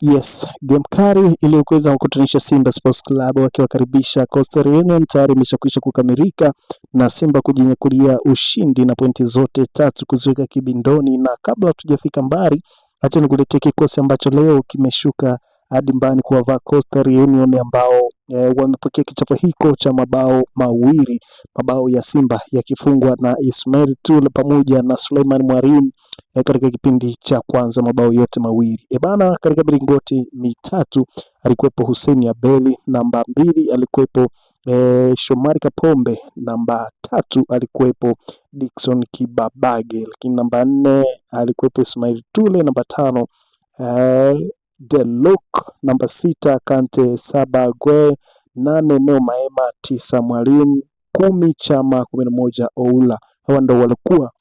Yes, game kali iliyokwenda kukutanisha Simba Sports Club wakiwakaribisha Coastal Union tayari imeshakwisha kukamilika na Simba kujinyakulia ushindi na pointi zote tatu kuziweka kibindoni. Na kabla tujafika mbali, acha nikuletee kikosi ambacho leo kimeshuka hadi mbani kuwavaa Coastal Union ambao wamepokea kichapo hiko cha mabao mawili, mabao ya Simba yakifungwa na Ismail Tule pamoja na Suleiman Mwalimu katika kipindi cha kwanza, mabao yote mawili. Katika milingoti mitatu alikuwepo Hussein Abeli, namba 2 alikuwepo Shomari Kapombe, namba 3 alikuwepo Dickson Kibabage, lakini namba 4 alikuwepo Ismail Tule, namba 5 Delok, namba 6 Kante, 7 Gwe, 8 Neo Maema, 9 Mwalimu, 10 Chama, 11 Oula. Hawa ndio walikuwa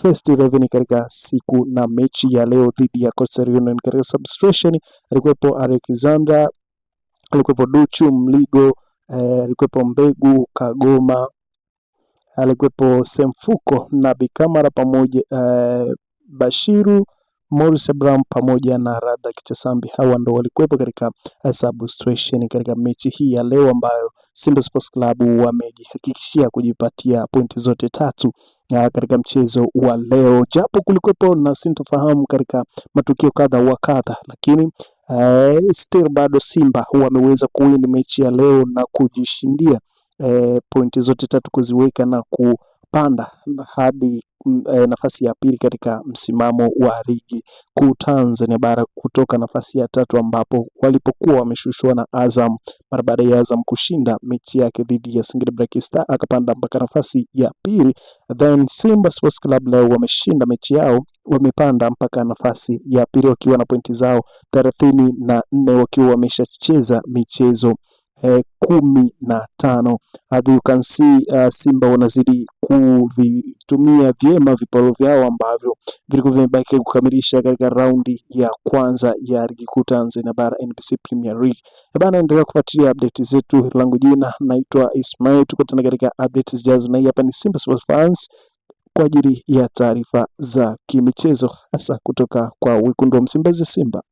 first 11 katika siku na mechi ya leo dhidi ya Coastal Union. Katika substitution alikuwepo Alexander, alikuwepo Duchu Mligo, alikuwepo Mbegu Kagoma, alikuwepo Semfuko na Bikamara pamoja Bashiru Morris Abraham pamoja na Rada Kichasambi. Hawa ndo walikuwepo katika substitution katika mechi hii ya leo ambayo Simba Sports Club wamejihakikishia kujipatia pointi zote tatu katika mchezo wa leo, japo kulikuwepo na sintofahamu katika matukio kadha wa kadha, lakini still bado Simba wameweza kuwin mechi ya leo na kujishindia pointi zote tatu kuziweka na kupanda hadi nafasi ya pili katika msimamo wa ligi kuu Tanzania bara kutoka nafasi ya tatu ambapo walipokuwa wameshushwa na Azam mara baada ya Azam kushinda mechi yake dhidi ya Singida Black Star akapanda mpaka nafasi ya pili. Then Simba Sports Club leo wameshinda mechi yao, wamepanda mpaka nafasi ya pili wakiwa na pointi zao 34 wakiwa wameshacheza michezo 15. As you can see, Simba wanazidi kuvitumia vyema viporo vyao ambavyo vilikuwa vimebaki kukamilisha katika raundi ya kwanza ya ligi kuu Tanzania bara NBC Premier League. Endelea kufuatilia update zetu. Langu jina naitwa Ismail, tuko tena katika updates zijazo, na hii hapa ni Simba Sports Fans kwa ajili ya taarifa za kimichezo hasa kutoka kwa wekundu wa Msimbazi Simba.